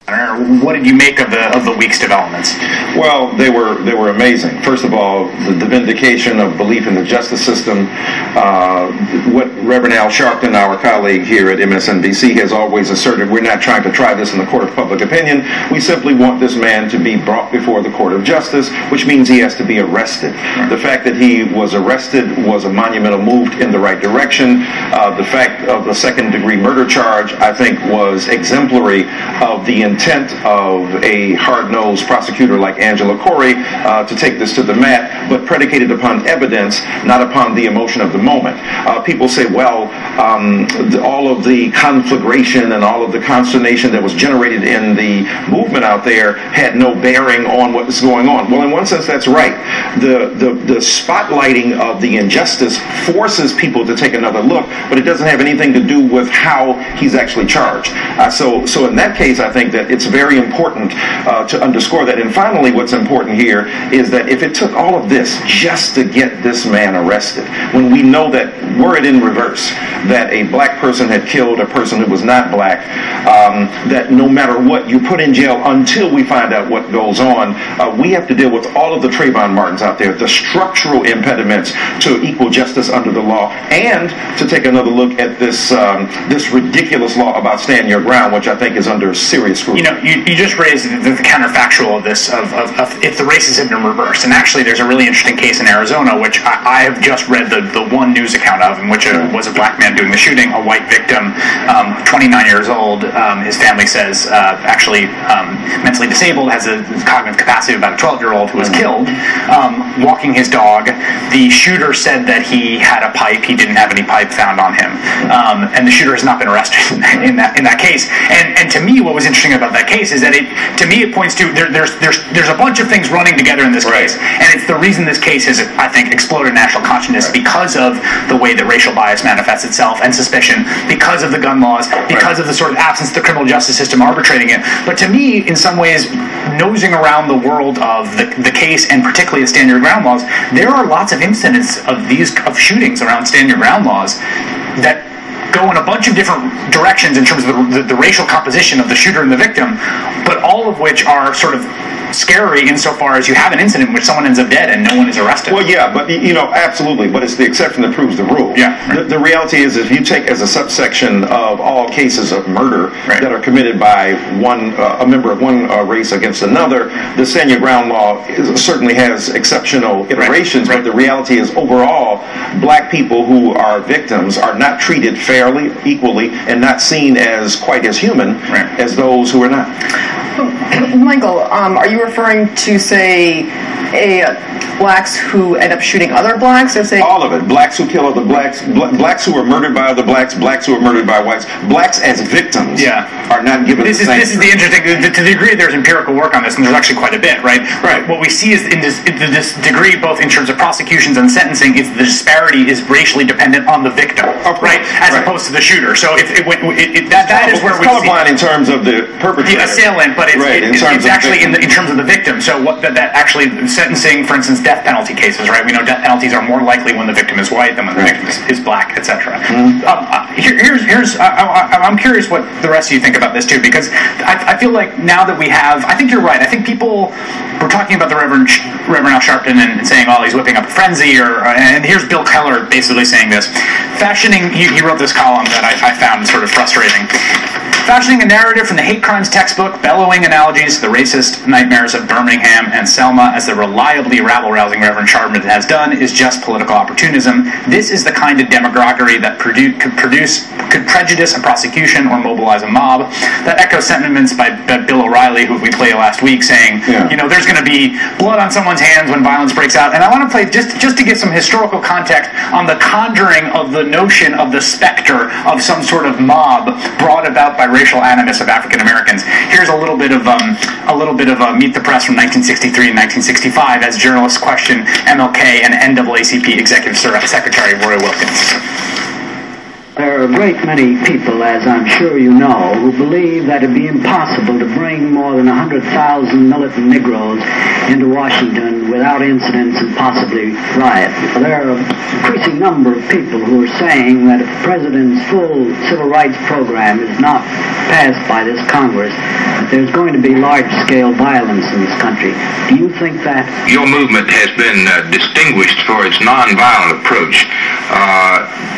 What did you make of the week's developments? Well, they were amazing. First of all, the vindication of belief in the justice system. What Reverend Al Sharpton, our colleague here at MSNBC, has always asserted, we're not trying to try this in the court of public opinion. We simply want this man to be brought before the court of justice, which means he has to be arrested. The fact that he was arrested was a monumental move in the right direction. The fact of the second-degree murder charge, I think, was exemplary of the intent of a hard-nosed prosecutor like Angela Corey to take this to the mat, but predicated upon evidence, not upon the emotion of the moment. People say, well, all of the conflagration and all of the consternation that was generated in the movement out there had no bearing on what was going on. Well, in one sense, that's right. The spotlighting of the injustice forces people to take another look, but it doesn't have anything to do with how he's actually charged. So in that case, I think that it's very important to underscore that. And finally, what's important here is that if it took all of this just to get this man arrested, when we know that, were it in reverse, that a black person had killed a person who was not black, that no matter what, you put in jail until we find out what goes on, we have to deal with all of the Trayvon Martins out there, the structural impediments to equal justice under the law, and to take another look at this this ridiculous law about stand your ground, which I think is under serious scrutiny. You know, you just raised the counterfactual of this, of if the races had been reversed. And actually, there's a really interesting case in Arizona, which I have just read the one news account of, in which it was a black man doing the shooting, a white victim, 29 years old. His family says actually mentally disabled, has a cognitive capacity of about a 12-year-old who was killed walking his dog. The shooter said that he had a pipe. He didn't have any pipe found on him, and the shooter has not been arrested in that case. And to me, what was interesting about that case is that it points to there's a bunch of things running together in this case, and it's the reason this case has, I think, exploded national consciousness because of the way that racial bias manifests itself and suspicion, because of the gun laws, because of the sort of absence of the criminal justice system arbitrating it. But to me, in some ways, nosing around the world of the case, and particularly the stand your ground laws, there are lots of incidents of shootings around stand your ground laws that go in a bunch of different directions in terms of the racial composition of the shooter and the victim, but all of which are sort of scary insofar as you have an incident in which someone ends up dead and no one is arrested. Well, yeah, but absolutely, but it's the exception that proves the rule. Yeah, right. The reality is, if you take as a subsection of all cases of murder that are committed by a member of one race against another, the stand your ground law certainly has exceptional iterations, but the reality is, overall, black people who are victims are not treated fairly, equally, and not seen as quite as human as those who are not. Michael, are you referring to, say, blacks who end up shooting other blacks, or say all of it? Blacks who kill other blacks, blacks who are murdered by other blacks who are murdered by whites. Blacks as victims are not given the same. This is the interesting, to the degree there's empirical work on this, and there's actually quite a bit, right? What we see is in this degree, both in terms of prosecutions and sentencing, is the disparity is racially dependent on the victim, as opposed to the shooter. So that is where we see colorblind in terms of the perpetrator, the assailant, but it's actually in terms of the victim. So that actually sentencing, for instance, death penalty cases, right? We know death penalties are more likely when the victim is white than when the victim is black, etc. I'm curious what the rest of you think about this too, because I feel like now that we have, I think you're right. I think people were talking about the Reverend Al Sharpton and saying, oh, he's whipping up a frenzy, and here's Bill Keller basically saying this. He wrote this column that I found sort of frustrating. Fashioning a narrative from the hate crimes textbook, bellowing analogies to the racist nightmares of Birmingham and Selma, as the reliably rabble-rousing Reverend Sharpton has done, is just political opportunism. This is the kind of demagoguery that could prejudice a prosecution or mobilize a mob. That echoes sentiments by Bill O'Reilly, who we played last week, saying, there's going to be blood on someone's hands when violence breaks out. And I want to play, just to get some historical context on the conjuring of the notion of the specter of some sort of mob brought about by racial animus of African Americans. Here's a little bit of Meet the Press from 1963 and 1965 as journalists question MLK and NAACP Executive Secretary Roy Wilkins. There are a great many people, as I'm sure you know, who believe that it'd be impossible to bring more than 100,000 militant Negroes into Washington without incidents and possibly riot. There are an increasing number of people who are saying that if the President's full civil rights program is not passed by this Congress, that there's going to be large-scale violence in this country. Do you think that? Your movement has been distinguished for its nonviolent approach,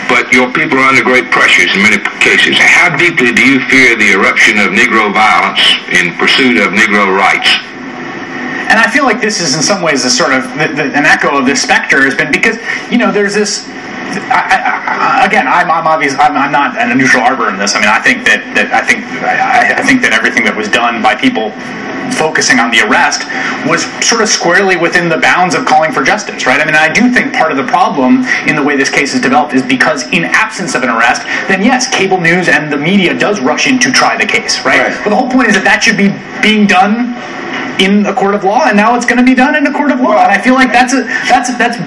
but your people are under great pressures in many cases. How deeply do you fear the eruption of Negro violence in pursuit of Negro rights? And I feel like this is in some ways a sort of an echo of this specter has been because, you know, there's this. I'm not a neutral arbiter in this. I mean, I think that everything that was done by people focusing on the arrest was sort of squarely within the bounds of calling for justice, right? I mean, I do think part of the problem in the way this case is developed is because in absence of an arrest, then yes, cable news and the media does rush in to try the case, right? But the whole point is that should be being done in a court of law, and now it's going to be done in a court of law. And I feel like that's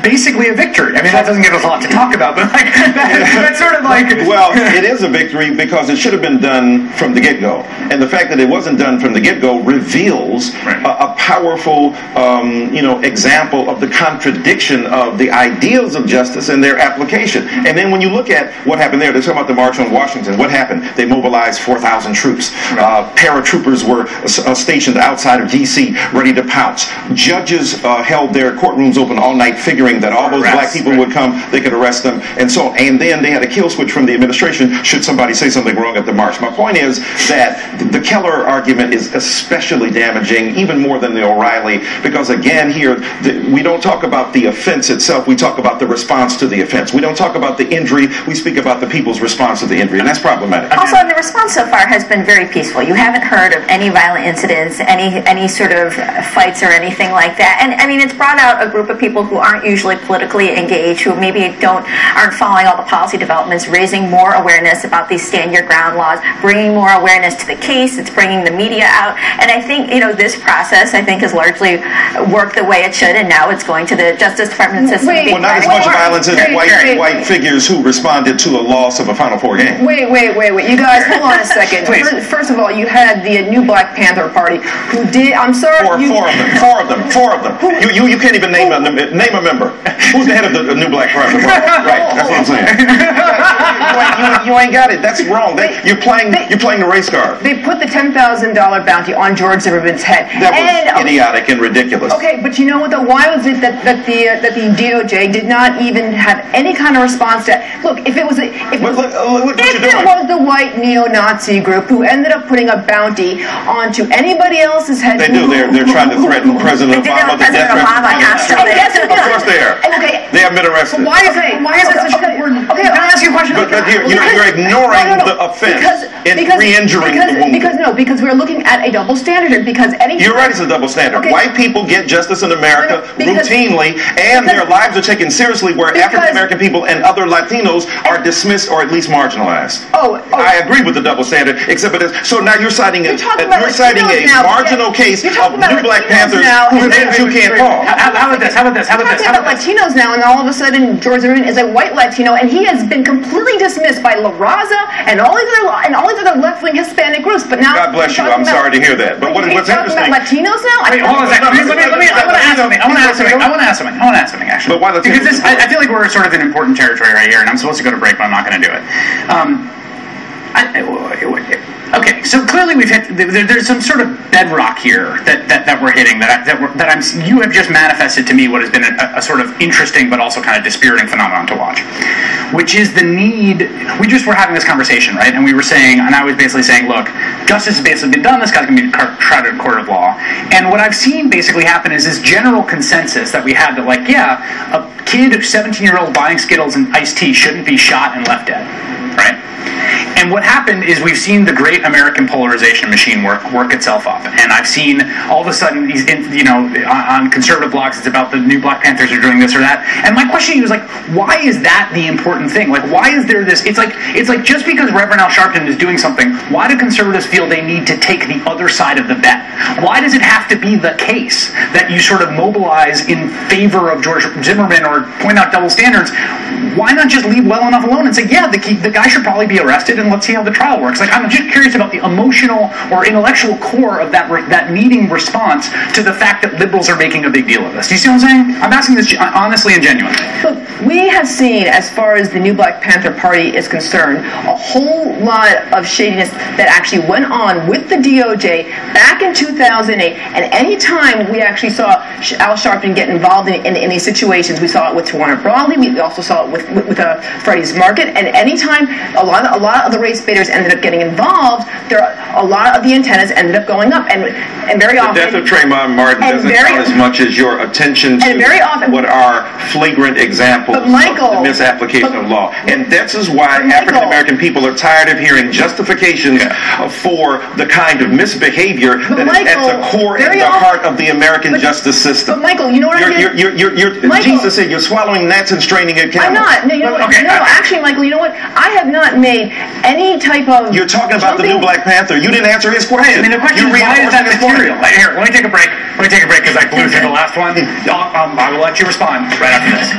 basically a victory. I mean, that doesn't give us a lot to talk about, but like that's sort of like. Well, it is a victory because it should have been done from the get-go, and the fact that it wasn't done from the get-go reveals a powerful, example of the contradiction of the ideals of justice and their application. And then when you look at what happened there, they're talking about the March on Washington. What happened? They mobilized 4,000 troops. Paratroopers were stationed outside of D.C. ready to pounce. Judges held their courtrooms open all night, figuring that all those black people would come, they could arrest them, and so on. And then they had a kill switch from the administration should somebody say something wrong at the march. My point is that the Keller argument is especially damaging, even more than the O'Reilly, because again here, we don't talk about the offense itself, we talk about the response to the offense. We don't talk about the injury, we speak about the people's response to the injury, and that's problematic. Also, the response so far has been very peaceful. You haven't heard of any violent incidents, any sort of fights or anything like that. And I mean, it's brought out a group of people who aren't usually politically engaged, who maybe aren't following all the policy developments, raising more awareness about these stand your ground laws, bringing more awareness to the case. It's bringing the media out. And I think, this process, I think, has largely worked the way it should, and now it's going to the Justice Department system. Well, not as much violence as white figures who responded to a loss of a Final Four game. Wait. You guys, hold on a second. First of all, you had the new Black Panther Party who did, I'm sorry. Four of them. You can't even name a member. Who's the head of the new Black Panther Party? Right, that's what I'm saying. You ain't got it. That's wrong. You're playing the race card. They put the $10,000 bounty on George Zimmerman's head. That was idiotic and ridiculous. Okay, but you know what though? Why was it that the DOJ did not even have any kind of response to? Look, if it was the white neo-Nazi group who ended up putting a bounty onto anybody else's head. They do. They're trying to threaten President Obama. Of course they are. Okay. They have been arrested. Why is it such a important? Okay, I'll ask you a question. But you're ignoring the offense and re-injuring the wounded. Because we're looking at a double standard here. You're right, it's a double standard. Okay. White people get justice in America routinely, and their lives are taken seriously, where African American people and other Latinos are dismissed or at least marginalized. I agree with the double standard, except for this. So now you're citing a marginal case of new Black Panthers whose names you can't call. How about this? We're talking about Latinos now, and all of a sudden George Zimmerman is a white Latino, and he has been completely dismissed by La Raza and all these other left-wing Hispanic groups. But now, God bless you. I'm sorry to hear that. But what's interesting? About Latinos now? Wait, hold on a second. I want to ask something. Actually, but why Latinos? Because I feel like we're sort of in important territory right here, and I'm supposed to go to break, but I'm not going to do it. Okay, so clearly we've hit. There's some sort of bedrock here that we're hitting. You have just manifested to me what has been a sort of interesting but also kind of dispiriting phenomenon to watch, which is the need. We just were having this conversation, right? And we were saying, and I was basically saying, look, justice has basically been done. This guy's going to be tried in a court of law. And what I've seen basically happen is this general consensus that we had that, like, yeah, a kid, 17-year-old buying Skittles and iced tea shouldn't be shot and left dead, right? And what happened is we've seen the great American polarization machine work itself up. And I've seen all of a sudden, on conservative blogs, it's about the new Black Panthers are doing this or that. And my question to you is like, why is that the important thing? Like, why is there this? It's like just because Reverend Al Sharpton is doing something, why do conservatives feel they need to take the other side of the bet? Why does it have to be the case that you sort of mobilize in favor of George Zimmerman or point out double standards? Why not just leave well enough alone and say, yeah, the guy should probably be arrested and let's see how the trial works? Like, I'm just curious about the emotional or intellectual core of that meeting response to the fact that liberals are making a big deal of this. Do you see what I'm saying? I'm asking this honestly and genuinely. Look, we have seen, as far as the new Black Panther Party is concerned, a whole lot of shadiness that actually went on with the DOJ back in 2008. And any time we actually saw Al Sharpton get involved in these situations, we saw it with Tawana Brawley, we also saw it with Freddie's Market, and anytime a lot of the race baiters ended up getting involved, a lot of the antennas ended up going up, and very often the death of Trayvon Martin doesn't count as much as your attention to what are flagrant examples of the misapplication of law. And this is why African American people are tired of hearing justifications for the kind of misbehavior that is at the core and the heart of the American justice system. But Michael, you know what I mean? Jesus said you're swallowing gnats and straining at camels. I'm not. No, you know what? Okay. No, actually, Michael, you know what? I have not made any type of... You're talking about the new Black Panther. You didn't answer his question. I mean, the question is, why is that material? Here, let me take a break. Let me take a break because I blew through the last one. I will let you respond right after this.